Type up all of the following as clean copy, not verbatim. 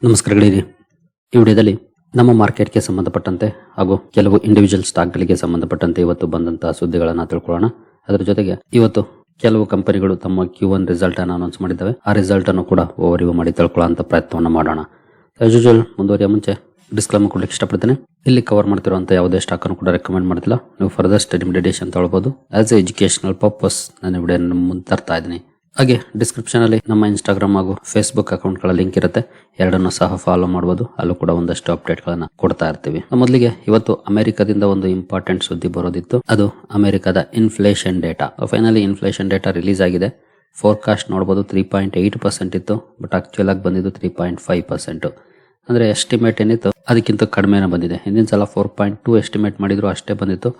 ನಮಸ್ಕಾರಗಳಿರಿ. ಈ ವಿಡಿಯೋದಲ್ಲಿ ನಮ್ಮ ಮಾರ್ಕೆಟ್ಗೆ ಸಂಬಂಧಪಟ್ಟಂತೆ ಹಾಗೂ ಕೆಲವು ಇಂಡಿವಿಜುವಲ್ ಸ್ಟಾಕ್ಗಳಿಗೆ ಸಂಬಂಧಪಟ್ಟಂತೆ ಇವತ್ತು ಬಂದಂತಹ ಸುದ್ದಿಗಳನ್ನು ತಿಳ್ಕೊಳ್ಳೋಣ. ಅದರ ಜೊತೆಗೆ ಇವತ್ತು ಕೆಲವು ಕಂಪನಿಗಳು ತಮ್ಮ Q1 ರಿಸಲ್ಟ್ ಅನ್ನು ಅನೌನ್ಸ್ ಮಾಡಿದ್ದಾವೆ. ಆ ರಿಸಲ್ಟ್ ಅನ್ನು ಕೂಡ ಓವರ್ವ್ಯೂ ಮಾಡಿ ತಿಳ್ಕೊಳ್ಳುವಂತ ಪ್ರಯತ್ನವನ್ನು ಮಾಡೋಣ. ಆಸ್ ಯೂಶುವಲ್ ಮುಂದುವರಿಯ ಮುಂಚೆ ಡಿಸ್ಕ್ಲೇಮರ್ ಕೊಡಲಿಕ್ಕೆ ಇಷ್ಟಪಡ್ತೇನೆ. ಇಲ್ಲಿ ಕವರ್ ಮಾಡ್ತಿರುವಂತಹ ಯಾವುದೇ ಸ್ಟಾಕ್ ಅನ್ನು ಕೂಡ ರೆಕಮೆಂಡ್ ಮಾಡ್ತಿಲ್ಲ. ನೀವು ಫರ್ದರ್ ಸ್ಟಡಿ ಮೆಡಿಟೇಷನ್ ತಗೊಳ್ಬಹುದು. ಆಸ್ ಎ ಎಜುಕೇಶನಲ್ ಪರ್ಪಸ್ ನಾನು ವಿಡಿಯೋ ಮುಂದೆ ತರ್ತಾ ಇದ್ದೀನಿ. ಹಾಗೆ ಡಿಸ್ಕ್ರಿಪ್ಷನ್ ಅಲ್ಲಿ ನಮ್ಮ ಇನ್ಸ್ಟಾಗ್ರಾಮ್ ಹಾಗೂ ಫೇಸ್ಬುಕ್ ಅಕೌಂಟ್ ಗಳ ಲಿಂಕ್ ಇರುತ್ತೆ. ಎರಡನ್ನು ಸಹ ಫಾಲೋ ಮಾಡಬಹುದು. ಅಲ್ಲೂ ಕೂಡ ಒಂದಷ್ಟು ಅಪ್ಡೇಟ್ ಗಳನ್ನ ಕೊಡ್ತಾ ಇರ್ತೀವಿ. ಮೊದಲಿಗೆ ಇವತ್ತು ಅಮೆರಿಕದಿಂದ ಒಂದು ಇಂಪಾರ್ಟೆಂಟ್ ಸುದ್ದಿ ಬರೋದಿತ್ತು. ಅದು ಅಮೆರಿಕದ inflation data. Finally inflation data release ಆಗಿದೆ. ಫೋರ್ಕಾಸ್ಟ್ ನೋಡಬಹುದು 3.8% ಇತ್ತು. ಬಟ್ ಆಕ್ಚುಯಲ್ ಆಗಿ ಬಂದಿದ್ದು 3.5%. ಅಂದ್ರೆ ಎಸ್ಟಿಮೇಟ್ ಏನಿತ್ತು ಅದಕ್ಕಿಂತ ಕಡಿಮೆನೇ ಬಂದಿದೆ. ಹಿಂದಿನ ಸಲ 4.2 ಎಸ್ಟಿಮೇಟ್ ಮಾಡಿದ್ರು ಅಷ್ಟೇ ಬಂದಿತ್ತು.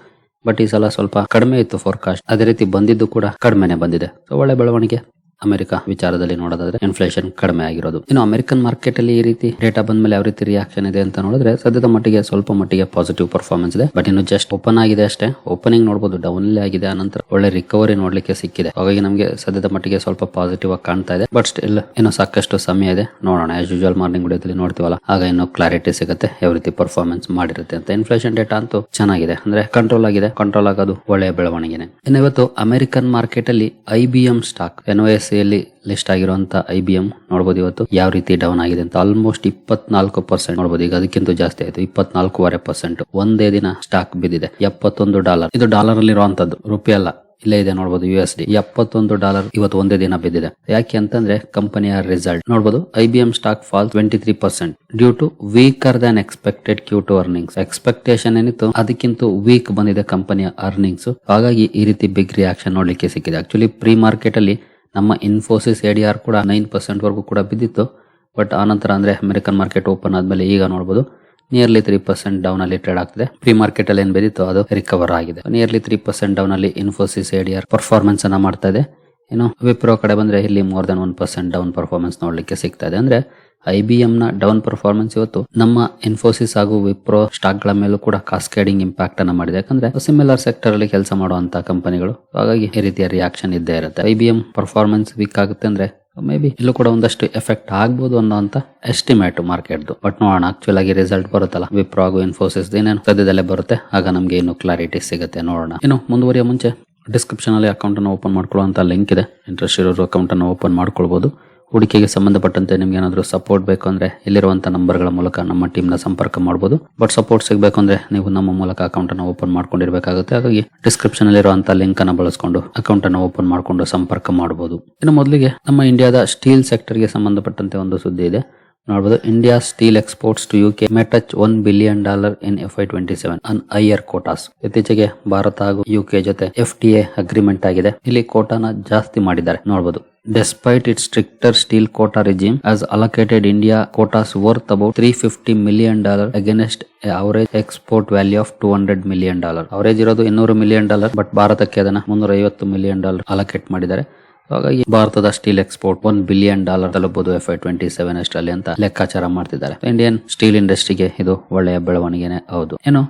ಬಟ್ ಈ ಸಲ ಸ್ವಲ್ಪ ಕಡಿಮೆ ಇತ್ತು ಫೋರ್ಕಾಸ್ಟ್. ಅದೇ ರೀತಿ ಬಂದಿದ್ದು ಕೂಡ ಕಡಿಮೆನೆ ಬಂದಿದೆ. ಸೊ ಒಳ್ಳೆ ಬೆಳವಣಿಗೆ ಅಮೆರಿಕ ವಿಚಾರದಲ್ಲಿ ನೋಡೋದಾದ್ರೆ ಇನ್ಫ್ಲೇಷನ್ ಕಡಿಮೆ ಆಗಿರೋದು. ಇನ್ನು ಅಮೆರಿಕನ್ ಮಾರ್ಕೆಟ್ ಅಲ್ಲಿ ಈ ರೀತಿ ಡೇಟಾ ಬಂದ್ಮೇಲೆ ಯಾವ ರೀತಿ ರಿಯಾಕ್ಷನ್ ಇದೆ ಅಂತ ನೋಡಿದ್ರೆ ಸದ್ಯದ ಮಟ್ಟಿಗೆ ಸ್ವಲ್ಪ ಮಟ್ಟಿಗೆ ಪಾಸಿಟಿವ್ ಪರ್ಫಾರ್ಮೆನ್ಸ್ ಇದೆ. ಬಟ್ ಇನ್ನು ಜಸ್ಟ್ ಓಪನ್ ಆಗಿದೆ ಅಷ್ಟೇ. ಓಪನಿಂಗ್ ನೋಡಬಹುದು ಡೌನ್ ಅಲ್ಲಿ ಆಗಿದೆ. ಆನಂತರ ಒಳ್ಳೆ ರಿಕವರಿ ನೋಡ್ಲಿಕ್ಕೆ ಸಿಕ್ಕಿದೆ. ಹಾಗಾಗಿ ನಮಗೆ ಸದ್ಯದ ಮಟ್ಟಿಗೆ ಸ್ವಲ್ಪ ಪಾಸಿಟಿವ್ ಆಗಿ ಕಾಣ್ತಾ ಇದೆ. ಬಟ್ ಸ್ಟಿಲ್ ಇನ್ನು ಸಾಕಷ್ಟು ಸಮಯ ಇದೆ. ನೋಡೋಣ. ಆಸ್ ಯೂಶುವಲ್ ಮಾರ್ನಿಂಗ್ ವಿಡಿಯೋದಲ್ಲಿ ನೋಡ್ತೀವಲ್ಲ, ಆಗ ಇನ್ನು ಕ್ಲಾರಿಟಿ ಸಿಗುತ್ತೆ ಯಾವ ರೀತಿ ಪರ್ಫಾರ್ಮೆನ್ಸ್ ಮಾಡಿರುತ್ತೆ ಅಂತ. ಇನ್ಫ್ಲೇಷನ್ ಡೇಟಾ ಅಂತೂ ಚೆನ್ನಾಗಿದೆ, ಅಂದ್ರೆ ಕಂಟ್ರೋಲ್ ಆಗಿದೆ. ಕಂಟ್ರೋಲ್ ಆಗೋದು ಒಳ್ಳೆಯ ಬೆಳವಣಿಗೆನೆ. ಇನ್ನು ಇವತ್ತು ಅಮೆರಿಕನ್ ಮಾರ್ಕೆಟ್ ಅಲ್ಲಿ IBM ಸ್ಟಾಕ್ NYSE ಅಲ್ಲಿ ಲಿಸ್ಟ್ ಆಗಿರುವಂತ IBM ನೋಡಬಹುದು ಇವತ್ತು ಯಾವ ರೀತಿ ಡೌನ್ ಆಗಿದೆ ಅಂತ. ಆಲ್ಮೋಸ್ಟ್ 24% ನೋಡಬಹುದು. ಈಗ ಅದಕ್ಕಿಂತ ಜಾಸ್ತಿ ಆಯ್ತು. 24.5%. ಒಂದೇ ದಿನ ಸ್ಟಾಕ್ ಬಿದ್ದಿದೆ. $71. ಇದು ಡಾಲರ್ ಅಲ್ಲಿ ಇರುವಂತದ್ದು, ರೂಪಾಯಿ ಅಲ್ಲ. ಇಲ್ಲೇ ಇದೆ ನೋಡಬಹುದು. USD $71 ಇವತ್ತು ಒಂದೇ ದಿನ ಬಿದ್ದಿದೆ. ಯಾಕೆ ಅಂತಂದ್ರೆ ಕಂಪನಿಯ ರಿಸಲ್ಟ್ ನೋಡಬಹುದು. IBM stock fall 23% due to weaker than expected Q2 earnings. Expectation ಏನಿತ್ತು ಅದಕ್ಕಿಂತ ವೀಕ್ ಬಂದಿದೆ ಕಂಪನಿಯ ಅರ್ನಿಂಗ್ಸ್. ಹಾಗಾಗಿ ಈ ರೀತಿ ಬಿಗ್ ರಿಯಾಕ್ಷನ್ ನೋಡ್ಲಿಕ್ಕೆ ಸಿಕ್ಕಿದೆ. ಆಕ್ಚುಲಿ ಪ್ರೀ ಮಾರ್ಕೆಟ್ ಅಲ್ಲಿ ನಮ್ಮ ಇನ್ಫೋಸಿಸ್ ADR ಕೂಡ 9% ವರೆಗೂ ಕೂಡ ಬಿದ್ದಿತ್ತು. ಬಟ್ ಆನಂತರ ಅಂದ್ರೆ ಅಮೆರಿಕನ್ ಮಾರ್ಕೆಟ್ ಓಪನ್ ಆದ್ಮೇಲೆ ಈಗ ನೋಡಬಹುದು ನಿಯರ್ಲಿ 3% ಡೌನ್ ಅಲ್ಲಿ ಟ್ರೇಡ್ ಆಗ್ತಿದೆ. ಪ್ರೀ ಮಾರ್ಕೆಟ್ ಅಲ್ಲಿ ಏನ್ ಬಿದ್ದಿತ್ತು ಅದು ರಿಕವರ್ ಆಗಿದೆ. ನಿಯರ್ಲಿ 3% ಡೌನ್ ಅಲ್ಲಿ ಇನ್ಫೋಸಿಸ್ ADR ಪರ್ಫಾರ್ಮೆನ್ಸ್ ಅನ್ನ ಮಾಡ್ತಾ ಇದೆ. ಇನ್ನು ವಿಪ್ರೋ ಕಡೆ ಬಂದ್ರೆ ಇಲ್ಲಿ ಮೋರ್ ದನ್ 1% ಡೌನ್ ಪರ್ಫಾರ್ಮೆನ್ಸ್ ನೋಡ್ಲಿಕ್ಕೆ ಸಿಗ್ತಾ ಇದೆ. ಅಂದ್ರೆ IBM ನ ಡೌನ್ ಪರ್ಫಾರ್ಮೆನ್ಸ್ ಇವತ್ತು ನಮ್ಮ ಇನ್ಫೋಸಿಸ್ ಹಾಗೂ ವಿಪ್ರೋ ಸ್ಟಾಕ್ ಗಳ ಮೇಲೂ ಕೂಡ ಕಾಸ್ಕೇಡಿಂಗ್ ಇಂಪ್ಯಾಕ್ಟ್ ಅನ್ನ ಮಾಡಿದೆ. ಯಾಕಂದ್ರೆ ಸಿಮಿಲರ್ ಸೆಕ್ಟರ್ ಅಲ್ಲಿ ಕೆಲಸ ಮಾಡುವಂತ ಕಂಪನಿಗಳು. ಹಾಗಾಗಿ ಈ ರೀತಿಯ ರಿಯಾಕ್ಷನ್ ಇದ್ದೇ ಇರುತ್ತೆ. IBM ಪರ್ಫಾರ್ಮೆನ್ಸ್ ವೀಕ್ ಆಗುತ್ತೆ ಅಂದ್ರೆ ಮೇ ಬಿ ಇಲ್ಲೂ ಕೂಡ ಒಂದಷ್ಟು ಎಫೆಕ್ಟ್ ಆಗ್ಬಹುದು ಅನ್ನೋಂತ ಎಸ್ಟಿಮೇಟ್ ಮಾರ್ಕೆಟ್. ಬಟ್ ನೋಡೋಣ ಆಕ್ಚುಲ್ ಆಗಿ ರಿಸಲ್ಟ್ ಬರುತ್ತಲ್ಲ ವಿಪ್ರೋ ಹಾಗೂ ಇನ್ಫೋಸಿಸ್ ಏನೇನು ಸದ್ಯದಲ್ಲೇ ಬರುತ್ತೆ. ಆಗ ನಮ್ಗೆ ಇನ್ನು ಕ್ಲಾರಿಟಿ ಸಿಗುತ್ತೆ. ನೋಡೋಣ. ಇನ್ನು ಮುಂದುವರಿಯ ಮುಂಚೆ ಡಿಸ್ಕ್ರಿಪ್ಷನ್ ಅಲ್ಲಿ ಅಕೌಂಟ್ ಅನ್ನು ಓಪನ್ ಮಾಡ್ಕೊಳ್ಳುವಂತ ಲಿಂಕ್ ಇದೆ. ಇಂಟ್ರೆಸ್ಟ್ ಇರೋರು ಅಕೌಂಟ್ ಅನ್ನು ಓಪನ್ ಮಾಡ್ಕೊಳ್ಬಹುದು. ಹೂಡಿಕೆಗೆ ಸಂಬಂಧಪಟ್ಟಂತೆ ನಿಮ್ಗೆ ಏನಾದರೂ ಸಪೋರ್ಟ್ ಬೇಕು ಅಂದ್ರೆ ಇಲ್ಲಿರುವಂತಹ ನಂಬರ್ಗಳ ಮೂಲಕ ನಮ್ಮ ಟೀಮ್ ನ ಸಂಪರ್ಕ ಮಾಡಬಹುದು. ಬಟ್ ಸಪೋರ್ಟ್ ಸಿಗಬೇಕು ಅಂದ್ರೆ ನೀವು ನಮ್ಮ ಮೂಲಕ ಅಕೌಂಟ್ ಅನ್ನು ಓಪನ್ ಮಾಡ್ಕೊಂಡಿರ್ಬೇಕಾಗುತ್ತೆ. ಹಾಗಾಗಿ ಡಿಸ್ಕ್ರಿಪ್ಷನ್ ಅಲ್ಲಿ ಇರುವಂತಹ ಲಿಂಕ್ ಅನ್ನು ಬಳಸಿಕೊಂಡು ಅಕೌಂಟ್ ಅನ್ನು ಓಪನ್ ಮಾಡಿಕೊಂಡು ಸಂಪರ್ಕ ಮಾಡಬಹುದು. ಇನ್ನು ಮೊದಲಿಗೆ ನಮ್ಮ ಇಂಡಿಯಾದ ಸ್ಟೀಲ್ ಸೆಕ್ಟರ್ ಗೆ ಸಂಬಂಧಪಟ್ಟಂತೆ ಒಂದು ಸುದ್ದಿ ಇದೆ. ನೋಡಬಹುದು. India steel exports to UK may touch $1 billion in FY27 on higher quotas. ಇತ್ತೀಚೆಗೆ ಭಾರತ ಹಾಗೂ UK ಜೊತೆ FTA ಅಗ್ರಿಮೆಂಟ್ ಆಗಿದೆ. ಇಲ್ಲಿ ಕೋಟಾನ ಜಾಸ್ತಿ ಮಾಡಿದ್ದಾರೆ. ನೋಡಬಹುದು. Despite its stricter steel quota regime has allocated India quotas worth about $350 million against an average export value of $200 million. Average ಇರೋದು $200 million. But ಭಾರತಕ್ಕೆ ಅದನ್ನ $350 million ಅಲೋಕೇಟ್ ಮಾಡಿದ್ದಾರೆ. ಹಾಗಾಗಿ ಭಾರತದ ಸ್ಟೀಲ್ ಎಕ್ಸ್ಪೋರ್ಟ್ $1 billion ತಲುಪಬಹುದು FY27 ಅಷ್ಟರಲ್ಲಿ ಅಂತ ಲೆಕ್ಕಾಚಾರ ಮಾಡ್ತಿದ್ದಾರೆ. ಇಂಡಿಯನ್ ಸ್ಟೀಲ್ ಇಂಡಸ್ಟ್ರಿಗೆ ಇದು ಒಳ್ಳೆಯ ಬೆಳವಣಿಗೆನೆ ಹೌದು. ಏನು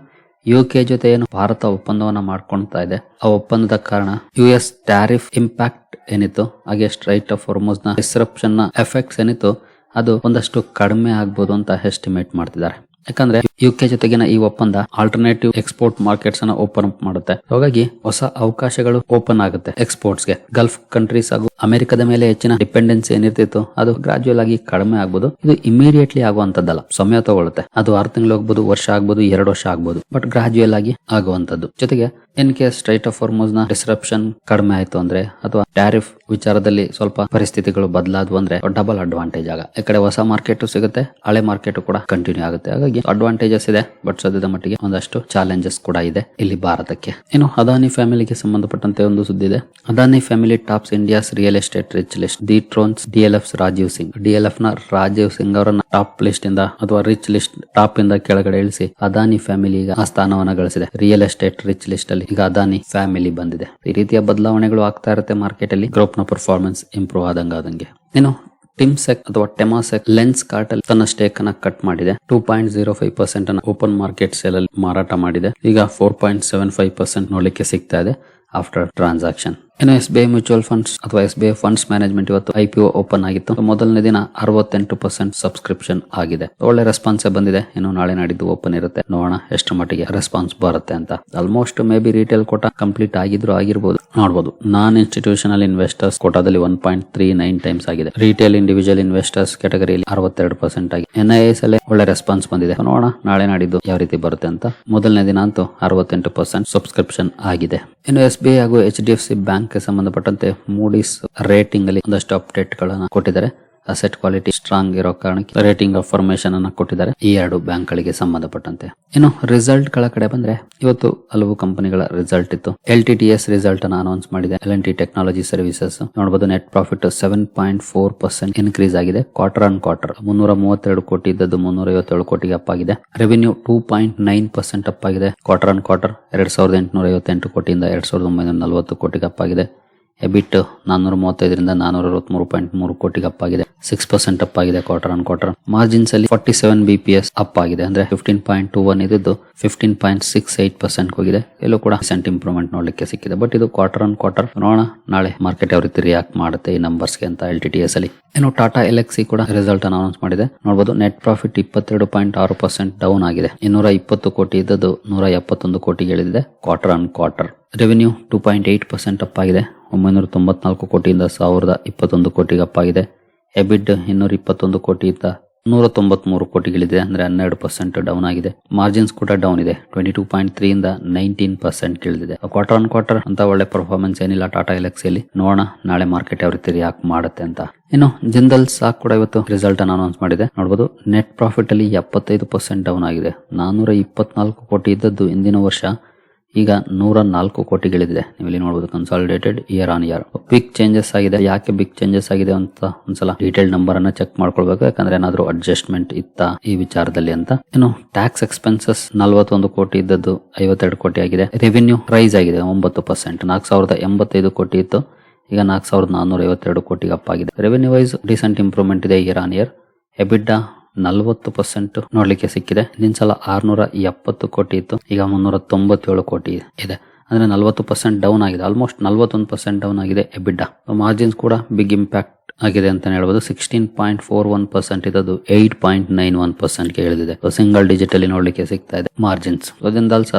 UK ಜೊತೆ ಏನು ಭಾರತ ಒಪ್ಪಂದವನ್ನ ಮಾಡ್ಕೊಳ್ತಾ ಇದೆ, ಆ ಒಪ್ಪಂದದ ಕಾರಣ US ಟ್ಯಾರಿಫ್ ಇಂಪ್ಯಾಕ್ಟ್ ಏನಿತ್ತು ಹಾಗೆ ಸ್ಟ್ರೈಟ್ ಆಫ್ ಹಾರ್ಮುಜ್ ನ ಡಿಸ್ರಪ್ಷನ್ ನ ಎಫೆಕ್ಟ್ಸ್ ಏನಿತ್ತು ಅದು ಒಂದಷ್ಟು ಕಡಿಮೆ ಆಗ್ಬೋದು ಅಂತ ಎಸ್ಟಿಮೇಟ್ ಮಾಡ್ತಿದ್ದಾರೆ. ಯಾಕಂದ್ರೆ UK ಜೊತೆಗಿನ ಈ ಒಪ್ಪಂದ ಆಲ್ಟರ್ನೇಟಿವ್ ಎಕ್ಸ್ಪೋರ್ಟ್ ಮಾರ್ಕೆಟ್ಸ್ ಅನ್ನ ಓಪನ್ ಅಪ್ ಮಾಡುತ್ತೆ. ಹಾಗಾಗಿ ಹೊಸ ಅವಕಾಶಗಳು ಓಪನ್ ಆಗುತ್ತೆ ಎಕ್ಸ್ಪೋರ್ಟ್ಸ್ ಗೆ. ಗಲ್ಫ್ ಕಂಟ್ರೀಸ್ ಹಾಗೂ ಅಮೆರಿಕದ ಮೇಲೆ ಹೆಚ್ಚಿನ ಡಿಪೆಂಡೆನ್ಸಿ ಏನಿರ್ತಿತ್ತು ಅದು ಗ್ರಾಜುಯಲ್ ಆಗಿ ಕಡಿಮೆ ಆಗ್ಬೋದು. ಇದು ಇಮಿಡಿಯೇಟ್ಲಿ ಆಗುವಂತದ್ದಲ್ಲ, ಸಮಯ ತಗೊಳುತ್ತೆ. ಅದು 6 ತಿಂಗಳು ಆಗ್ಬೋದು, ವರ್ಷ ಆಗ್ಬೋದು, 2 ವರ್ಷ ಆಗ್ಬೋದು. ಬಟ್ ಗ್ರಾಜುಯಲ್ ಆಗಿ ಆಗುವಂತದ್ದು. ಜೊತೆಗೆ in case straight of Hormuz ನ ಡಿಸ್ರಪ್ಷನ್ ಕಡಿಮೆ ಆಯ್ತು ಅಂದ್ರೆ ಅಥವಾ ಟ್ಯಾರಿಫ್ ವಿಚಾರದಲ್ಲಿ ಸ್ವಲ್ಪ ಪರಿಸ್ಥಿತಿಗಳು ಬದಲಾದ್ವು ಅಂದ್ರೆ ಡಬಲ್ ಅಡ್ವಾಂಟೇಜ್ ಆಗ. ಈ ಕಡೆ ಹೊಸ ಮಾರ್ಕೆಟ್ ಸಿಗುತ್ತೆ, ಹಳೆ ಮಾರ್ಕೆಟ್ ಕೂಡ ಕಂಟಿನ್ಯೂ ಆಗುತ್ತೆ. ಹಾಗಾಗಿ ಅಡ್ವಾಂಟೇಜಸ್ ಇದೆ. ಬಟ್ ಸದ್ಯದ ಮಟ್ಟಿಗೆ ಒಂದಷ್ಟು ಚಾಲೆಂಜಸ್ ಕೂಡ ಇದೆ ಇಲ್ಲಿ ಭಾರತಕ್ಕೆ. ಇನ್ನು ಅದಾನಿ ಫ್ಯಾಮಿಲಿಗೆ ಸಂಬಂಧಪಟ್ಟಂತೆ ಒಂದು ಸುದ್ದಿ ಇದೆ. Adani family tops India's real estate rich list. Dethrones DLF's Rajiv Singh. DLF ನ ರಾಜೀವ್ ಸಿಂಗ್ ಅವರನ್ನ ಟಾಪ್ ಲಿಸ್ಟ್ ಇಂದ ಅಥವಾ ರಿಚ್ ಲಿಸ್ಟ್ ಟಾಪ್ ಇಂದ ಕೆಳಗಡೆ ಇಳಿಸಿ ಅದಾನಿ ಫ್ಯಾಮಿಲಿ ಈಗ ಆ ಸ್ಥಾನವನ್ನ ಗಳಿಸಿದೆ. ರಿಯಲ್ ಎಸ್ಟೇಟ್ ರಿಚ್ ಲಿಸ್ಟ್ ಅಲ್ಲಿ ಈಗ ಅದಾನಿ ಫ್ಯಾಮಿಲಿ ಬಂದಿದೆ. ಈ ರೀತಿಯ ಬದಲಾವಣೆಗಳು ಆಗ್ತಾ ಇರುತ್ತೆ ಮಾರ್ಕೆಟ್ ಅಲ್ಲಿ, ಗ್ರೂಪ್ ನ ಪರ್ಫಾರ್ಮೆನ್ಸ್ ಇಂಪ್ರೂವ್ ಆದಂಗೆ. ಇನ್ನು ಟಿಮ್ಸೆಕ್ ಅಥವಾ ಟೆಮಾಸೆಕ್ ಲೆನ್ಸ್ ಕಾರ್ಟಲ್ ತನ್ನ ಸ್ಟೇಕ್ ಅನ್ನ ಕಟ್ ಮಾಡಿದೆ. 2.05% ಅನ್ನ ಓಪನ್ ಮಾರ್ಕೆಟ್ ಸೇಲ್ ಅಲ್ಲಿ ಮಾರಾಟ ಮಾಡಿದೆ. ಈಗ 4.75% ನೋಡ್ಲಿಕ್ಕೆ ಸಿಗ್ತಾ ಇದೆ ಆಫ್ಟರ್ ಟ್ರಾನ್ಸಾಕ್ಷನ್. ಇನ್ನು SBI ಮ್ಯೂಚುವಲ್ ಫಂಡ್ಸ್ ಅಥವಾ SBI ಫಂಡ್ಸ್ ಮ್ಯಾನೇಜ್ಮೆಂಟ್ ಇವತ್ತು IPO ಓಪನ್ ಆಗಿತ್ತು. ಮೊದಲನೇ ದಿನ 68% ಸಬ್ಸ್ಕ್ರಿಪ್ಷನ್ ಆಗಿದೆ. ಒಳ್ಳೆ ರೆಸ್ಪಾನ್ಸ್ ಬಂದಿದೆ. ಇನ್ನು ನಾಳೆ ನಾಡಿದ್ದು ಓಪನ್ ಇರುತ್ತೆ. ನೋಡೋಣ ಎಷ್ಟು ಮಟ್ಟಿಗೆ ರೆಸ್ಪಾನ್ಸ್ ಬರುತ್ತೆ ಅಂತ. Almost may be retail quota complete ಆಗಿರ್ಬೋದು ನೋಡಬಹುದು. ನಾನ್ ಇನ್ಸ್ಟಿಟ್ಯೂಷನಲ್ ಇನ್ವೆಸ್ಟರ್ಸ್ ಕೋಟಾದಲ್ಲಿ 1.39 ಟೈಮ್ಸ್ ಆಗಿದೆ. ರಿಟೇಲ್ ಇಂಡಿವಿಜುವಲ್ ಇನ್ವೆಸ್ಟರ್ಸ್ ಕ್ಯಾಟಗರಿಯಲ್ಲಿ 62% ಆಗಿದೆ. NIS ಅಲ್ಲಿ ಒಳ್ಳೆ ರೆಸ್ಪಾನ್ಸ್ ಬಂದಿದೆ. ನೋಡೋಣ ನಾಳೆ ನಾಡಿದ್ದು ಯಾವ ರೀತಿ ಬರುತ್ತೆ ಅಂತ. ಮೊದಲನೇ ದಿನ ಅಂತೂ 68% ಸಬ್ಸ್ಕ್ರಿಪ್ಷನ್ ಆಗಿದೆ. ಇನ್ನು SBI ಹಾಗೂ HDFC ಬ್ಯಾಂಕ್ ಗೆ ಸಂಬಂಧಪಟ್ಟಂತೆ ಮೂಡೀಸ್ ರೇಟಿಂಗ್ ಅಲ್ಲಿ ಒಂದಷ್ಟು ಅಪ್ಡೇಟ್ ಗಳನ್ನ ಕೊಟ್ಟಿದ್ದಾರೆ. ಅಸೆಟ್ ಕ್ವಾಲಿಟಿ ಸ್ಟ್ರಾಂಗ್ ಇರೋ ಕಾರಣಕ್ಕೆ ರೇಟಿಂಗ್ ಅಫರ್ಮೇಷನ್ ಅನ್ನ ಕೊಟ್ಟಿದ್ದಾರೆ ಈ ಎರಡು ಬ್ಯಾಂಕ್ ಗಳಿಗೆ ಸಂಬಂಧಪಟ್ಟಂತೆ. ಇನ್ನು ರಿಸಲ್ಟ್ ಗಳ ಕಡೆ ಬಂದ್ರೆ ಇವತ್ತು ಹಲವು ಕಂಪನಿಗಳ ರಿಸಲ್ಟ್ ಇತ್ತು. LTTS ರಿಸಲ್ಟ್ ಅನ್ನು ಅನೌನ್ಸ್ ಮಾಡಿದೆ. L&T ಟೆಕ್ನಾಲಜಿ ಸರ್ವಿಸಸ್ ನೋಡಬಹುದು. ನೆಟ್ ಪ್ರಾಫಿಟ್ 7.4% ಇನ್ಕ್ರೀಸ್ ಆಗಿದೆ. ಕ್ವಾರ್ಟರ್ ಆನ್ ಕ್ವಾರ್ಟರ್ 332 ಕೋಟಿ ಇದ್ದದ್ದು 357 ಕೋಟಿಗೆ ಅಪ್ ಆಗಿದೆ. ರೆವಿನ್ಯೂ 2.9% ಅಪ್ ಆಗಿದೆ. ಕ್ವಾರ್ಟರ್ ಆನ್ ಕ್ವಾರ್ಟರ್ 2858 ಕೋಟಿಯಿಂದ 2940 ಕೋಟಿಗೆ ಅಪ್ ಆಗಿದೆ. ಎಬಿಟ್ 435ರಿಂದ 463.3 ಕೋಟಿಗೆ ಅಪ್ ಆಗಿದೆ. 6% ಅಪ್ ಆಗಿದೆ ಕ್ವಾರ್ಟರ್ ಆನ್ ಕ್ವಾರ್ಟರ್. ಮಾರ್ಜಿನ್ಸ್ ಅಲ್ಲಿ 47 BPS ಅಪ್ ಆಗಿದೆ. ಅಂದ್ರೆ 15.21 ಇದ್ದು 15.68% ಹೋಗಿದೆ. ಎಲ್ಲೂ ಕೂಡ ಸೆಂಟ್ ಇಂಪ್ರೂವ್ಮೆಂಟ್ ನೋಡ್ಲಿಕ್ಕೆ ಸಿಕ್ಕಿದೆ. ಬಟ್ ಇದು ಕ್ವಾರ್ಟರ್ ಆನ್ ಕ್ವಾರ್ಟರ್. ನೋಡೋಣ ನಾಳೆ ಮಾರ್ಕೆಟ್ ಯಾವ ರೀತಿ ರಿಯಾಕ್ಟ್ ಮಾಡುತ್ತೆ ಈ ನಂಬರ್ಸ್ ಗೆ ಅಂತ LTTS ಅಲ್ಲಿ. ಇನ್ನು ಟಾಟಾ ಎಲ್ಎಕ್ಸಿ ಕೂಡ ರಿಸಲ್ಟ್ ಅನೌನ್ಸ್ ಮಾಡಿದೆ. ನೋಡಬಹುದು. ನೆಟ್ ಪ್ರಾಫಿಟ್ 22.6% ಡೌನ್ ಆಗಿದೆ. 220 ಕೋಟಿ ಇದ್ದದ್ದು 171 ಕೋಟಿಗೆ ಇಳಿದಿದೆ quarter on quarter. Revenue 2.8% up ಆಗಿದೆ. 994 ಕೋಟಿಯಿಂದ 1021 ಕೋಟಿಗೆ ಅಪ್ ಆಗಿದೆ. ಎಬಿಟ್ 221 ಕೋಟಿಯಿಂದ 193 ಕೋಟಿಗಳಿದೆ. ಅಂದ್ರೆ 12% ಡೌನ್ ಆಗಿದೆ. ಮಾರ್ಜಿನ್ಸ್ ಕೂಡ ಡೌನ್ ಇದೆ. 22.3 ಇಂದ 19% ಇಳಿದಿದೆ. ಕ್ವಾರ್ಟರ್ ಆನ್ ಕ್ವಾರ್ಟರ್ ಅಂತ ಒಳ್ಳೆ ಪರ್ಫಾರ್ಮೆನ್ಸ್ ಏನಿಲ್ಲ ಟಾಟಾ ಎಲ್ಎಕ್ಸಿಯಲ್ಲಿ. ನೋಡೋಣ ನಾಳೆ ಮಾರ್ಕೆಟ್ ಯಾವ ರೀತಿ ರಿಯಾಕ್ಟ್ ಮಾಡುತ್ತೆ ಅಂತ. ಇನ್ನು ಜಿಂದಾಲ್ ಸಾಕ್ ಕೂಡ ಇವತ್ತು ರಿಸಲ್ಟ್ ಅನ್ನು ಅನೌನ್ಸ್ ಮಾಡಿದೆ. ನೋಡಬಹುದು. ನೆಟ್ ಪ್ರಾಫಿಟ್ ಅಲ್ಲಿ 75% ಡೌನ್ ಆಗಿದೆ. 424 ಕೋಟಿ ಇದ್ದದ್ದು ಇಂದಿನ ವರ್ಷ ಈಗ 104 ಕೋಟಿಗಳಿದೆ. ನೀವು ಇಲ್ಲಿ ನೋಡಬಹುದು. Consolidated year on year big changes ಆಗಿದೆ. ಯಾಕೆ ಬಿಗ್ ಚೇಂಜಸ್ ಆಗಿದೆ ಅಂತ ಒಂದ್ಸಲ ಡೀಟೇಲ್ ನಂಬರ್ ಅನ್ನ ಚೆಕ್ ಮಾಡ್ಕೊಳ್ಬೇಕು. ಯಾಕಂದ್ರೆ ಏನಾದ್ರು ಅಡ್ಜಸ್ಟ್ಮೆಂಟ್ ಇತ್ತಾ ಈ ವಿಚಾರದಲ್ಲಿ ಅಂತ. ಇನ್ನು ಟ್ಯಾಕ್ಸ್ ಎಕ್ಸ್ಪೆನ್ಸಸ್ 41 ಕೋಟಿ ಇದ್ದದ್ದು 52 ಕೋಟಿ ಆಗಿದೆ. ರೆವಿನ್ಯೂ ರೈಸ್ ಆಗಿದೆ 9%. 4085 ಕೋಟಿ ಇತ್ತು. ಈಗ 4452 ಕೋಟಿಗೆ ಅಪ್ ಆಗಿದೆ. ರೆವಿನ್ಯೂ ವೈಸ್ ಡಿಸೆಂಟ್ ಇಂಪ್ರೂವ್ಮೆಂಟ್ ಇದೆ ಇಯರ್ ಆನ್ ಇಯರ್. ಎಬಿಟಾ 40% ನೋಡ್ಲಿಕ್ಕೆ ಸಿಕ್ಕಿದೆ. ಹಿಂದಿನ ಸಲ 670 ಕೋಟಿ ಇತ್ತು. ಈಗ 397 ಕೋಟಿ ಇದೆ. ಅಂದ್ರೆ 40% ಡೌನ್ ಆಗಿದೆ. ಆಲ್ಮೋಸ್ಟ್ 41% ಡೌನ್ ಆಗಿದೆ ಎಬಿಟಾ. ಮಾರ್ಜಿನ್ಸ್ ಕೂಡ ಬಿಗ್ ಇಂಪ್ಯಾಕ್ಟ್ ಆಗಿದೆ ಅಂತ ಹೇಳ್ಬೋದು. 16.41% ಇದ್ದದ್ದು 8.91% ಗೆ ಇಳಿದಿದೆ. ಸಿಂಗಲ್ ಡಿಜಿಟ್ ಅಲ್ಲಿ ನೋಡ್ಲಿಕ್ಕೆ ಸಿಗ್ತಾ ಇದೆ ಮಾರ್ಜಿನ್ಸ್.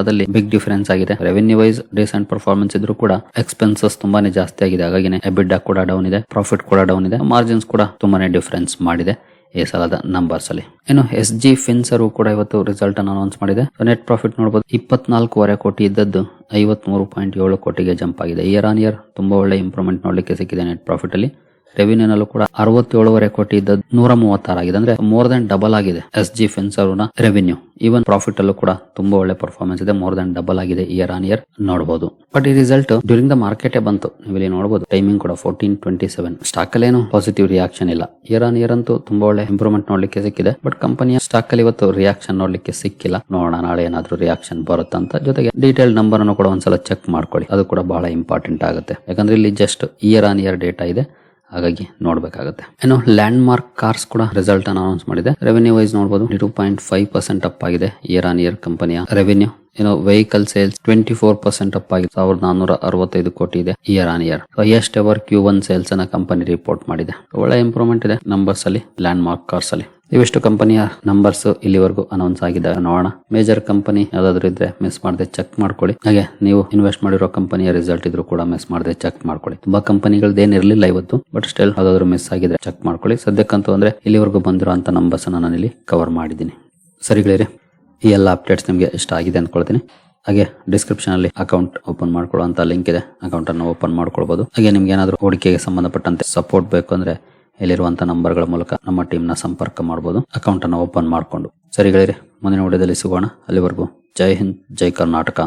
ಅದಲ್ಲಿ ಬಿಗ್ ಡಿಫರೆನ್ಸ್ ಆಗಿದೆ. ರೆವೆನ್ಯೂ ವೈಸ್ ಡಿಸೆಂಟ್ ಪರ್ಫಾರ್ಮೆನ್ಸ್ ಇದ್ರೂ ಕೂಡ ಎಕ್ಸ್ಪೆನ್ಸಸ್ ತುಂಬಾನೇ ಜಾಸ್ತಿ ಆಗಿದೆ. ಹಾಗಾಗಿ ಎಬಿಟಾ ಕೂಡ ಡೌನ್ ಇದೆ. ಪ್ರಾಫಿಟ್ ಕೂಡ ಡೌನ್ ಇದೆ. ಮಾರ್ಜಿನ್ಸ್ ಕೂಡ ತುಂಬಾನೇ ಡಿಫರೆನ್ಸ್ ಮಾಡಿದೆ ಈ ಸಲದ ನಂಬರ್ಸ್ ಅಲ್ಲಿ. ಇನ್ನು SG ಫಿನ್ಸರ್ ಕೂಡ ಇವತ್ತು ರಿಸಲ್ಟ್ ಅನ್ನು ಅನೌನ್ಸ್ ಮಾಡಿದೆ. ನೆಟ್ ಪ್ರಾಫಿಟ್ ನೋಡಬಹುದು. 24.5 ಕೋಟಿ ಇದ್ದದ್ದು 53.7 ಕೋಟಿಗೆ ಜಂಪ್ ಆಗಿದೆ. ಇಯರ್ ಆನ್ ಇಯರ್ ತುಂಬಾ ಒಳ್ಳೆ ಇಂಪ್ರೂವ್ಮೆಂಟ್ ನೋಡ್ಲಿಕ್ಕೆ ಸಿಕ್ಕಿದೆ ನೆಟ್ ಪ್ರಾಫಿಟ್ ಅಲ್ಲಿ. ರೆವಿನ್ಯೂನಲ್ಲೂ ಕೂಡ 67.5 ಕೋಟಿ ಇದ್ದದ್ದು 136 ಆಗಿದೆ. ಅಂದ್ರೆ ಮೋರ್ ದನ್ ಡಬಲ್ ಆಗಿದೆ SG ಫಿನ್ಸರ್ ನ ರೆವಿನ್ಯೂ. ಈವನ್ ಪ್ರಾಫಿಟ್ ಅಲ್ಲೂ ಕೂಡ ತುಂಬಾ ಒಳ್ಳೆ ಪರ್ಫಾರ್ಮೆನ್ಸ್ ಇದೆ. ಮೋರ್ ದನ್ ಡಬಲ್ ಆಗಿದೆ ಇಯರ್ ಆನ್ ಇಯರ್ ನೋಡಬಹುದು. ಬಟ್ ಈ ರಿಸಲ್ಟ್ ಡ್ಯೂರಿಂಗ್ ದ ಮಾರ್ಕೆಟ್ ಬಂತು. ನೀವು ಇಲ್ಲಿ ನೋಡಬಹುದು. ಟೈಮಿಂಗ್ ಕೂಡ 14:27. ಸ್ಟಾಕ್ ಅಲ್ಲಿ ಏನು ಪಾಸಿಟಿವ್ ರಿಯಾಕ್ಷನ್ ಇಲ್ಲ. ಇಯರ್ ಆನ್ ಇಯರ್ ಅಂತೂ ತುಂಬಾ ಒಳ್ಳೆ ಇಂಪ್ರೂವ್ಮೆಂಟ್ ನೋಡ್ಲಿಕ್ಕೆ ಸಿಕ್ಕಿದೆ. ಬಟ್ ಕಂಪನಿಯ ಸ್ಟಾಕ್ ಅಲ್ಲಿ ಇವತ್ತು ರಿಯಾಕ್ಷನ್ ನೋಡ್ಲಿಕ್ಕೆ ಸಿಕ್ಕಿಲ್ಲ. ನೋಡೋಣ ನಾಳೆ ಏನಾದ್ರೂ ರಿಯಾಕ್ಷನ್ ಬರುತ್ತಂತ. ಜೊತೆಗೆ ಡೀಟೇಲ್ ನಂಬರ್ ಅನ್ನು ಕೂಡ ಒಂದ್ಸಲ ಚೆಕ್ ಮಾಡ್ಕೊಳ್ಳಿ. ಅದು ಕೂಡ ಬಹಳ ಇಂಪಾರ್ಟೆಂಟ್ ಆಗುತ್ತೆ. ಯಾಕಂದ್ರೆ ಇಲ್ಲಿ just year on year data ಇದೆ. ಹಾಗಾಗಿ ನೋಡ್ಬೇಕಾಗುತ್ತೆ. ಇನ್ನು ಲ್ಯಾಂಡ್ ಮಾರ್ಕ್ ಕಾರ್ಸ್ ಕೂಡ ರಿಸಲ್ಟ್ ಅನ್ನು ಅನೌನ್ಸ್ ಮಾಡಿದೆ. ರೆವೆನ್ಯೂ ವೈಸ್ ನೋಡಬಹುದು. 2.5% ಅಪ್ ಆಗಿದೆ ಇಯರ್ ಆನ್ ಇಯರ್ ಕಂಪನಿಯ ರೆವೆನ್ಯೂ. ಇನ್ನು ವೆಹಿಕಲ್ ಸೇಲ್ಸ್ 24% ಅಪ್ ಆಗಿದೆ. 1465 ಕೋಟಿ ಇದೆ year on year. Highest ever Q1 sales ಅನ್ನ ಕಂಪನಿ ರಿಪೋರ್ಟ್ ಮಾಡಿದೆ. ಒಳ್ಳೆ ಇಂಪ್ರೂವ್ಮೆಂಟ್ ಇದೆ ನಂಬರ್ಸ್ ಅಲ್ಲಿ ಲ್ಯಾಂಡ್ ಮಾರ್ಕ್ ಕಾರ್ಸ್ ಅಲ್ಲಿ. ಇವಿಷ್ಟು ಕಂಪನಿಯ ನಂಬರ್ಸ್ ಇಲ್ಲಿವರೆಗೂ ಅನೌನ್ಸ್ ಆಗಿದ್ದಾರೆ. ನೋಡೋಣ ಮೇಜರ್ ಕಂಪನಿ ಯಾವ್ದಾದ್ರು ಇದ್ರೆ ಮಿಸ್ ಮಾಡದೆ ಚೆಕ್ ಮಾಡ್ಕೊಳ್ಳಿ. ಹಾಗೆ ನೀವು ಇನ್ವೆಸ್ಟ್ ಮಾಡಿರೋ ಕಂಪನಿಯ ರಿಸಲ್ಟ್ ಇದ್ರು ಕೂಡ ಮಿಸ್ ಮಾಡದೆ ಚೆಕ್ ಮಾಡ್ಕೊಳ್ಳಿ. ತುಂಬಾ ಕಂಪನಿಗಳದ್ದೇನ್ ಇರ್ಲಿಲ್ಲ ಇವತ್ತು. ಬಟ್ ಸ್ಟಿಲ್ ಯಾವ್ದಾದ್ರು ಮಿಸ್ ಆಗಿದ್ರೆ ಚೆಕ್ ಮಾಡ್ಕೊಳ್ಳಿ. ಸದ್ಯಕ್ಕಂತೂ ಅಂದ್ರೆ ಇಲ್ಲಿವರೆಗೂ ಬಂದಿರೋ ಅಂತ ನಂಬರ್ಸ್ ನಾನು ಇಲ್ಲಿ ಕವರ್ ಮಾಡಿದ್ದೀನಿ. ಸರಿಗಳಿರಿ. ಈ ಎಲ್ಲ ಅಪ್ಡೇಟ್ಸ್ ನಿಮಗೆ ಇಷ್ಟ ಆಗಿದೆ ಅನ್ಕೊಳ್ತೀನಿ. ಹಾಗೆ ಡಿಸ್ಕ್ರಿಪ್ಷನ್ ಅಲ್ಲಿ ಅಕೌಂಟ್ ಓಪನ್ ಮಾಡ್ಕೊಳ್ಳುವಂತ ಲಿಂಕ್ ಇದೆ. ಅಕೌಂಟ್ ಅನ್ನು ಓಪನ್ ಮಾಡ್ಕೊಳ್ಬಹುದು. ಹಾಗೆ ನಿಮ್ಗೆ ಏನಾದ್ರು ಹೂಡಿಕೆಗೆ ಸಂಬಂಧಪಟ್ಟಂತೆ ಸಪೋರ್ಟ್ ಬೇಕು ಅಂದ್ರೆ ಇಲ್ಲಿರುವಂತಹ ನಂಬರ್ಗಳ ಮೂಲಕ ನಮ್ಮ ಟೀಮ್ ನ ಸಂಪರ್ಕ ಮಾಡಬಹುದು. ಅಕೌಂಟ್ ಅನ್ನು ಓಪನ್ ಮಾಡಿಕೊಂಡು. ಸರಿಗಳಿರಿ. ಮುಂದಿನ ವಿಡಿಯೋದಲ್ಲಿ ಸಿಗೋಣ. ಅಲ್ಲಿವರೆಗೂ ಜೈ ಹಿಂದ್, ಜೈ ಕರ್ನಾಟಕ.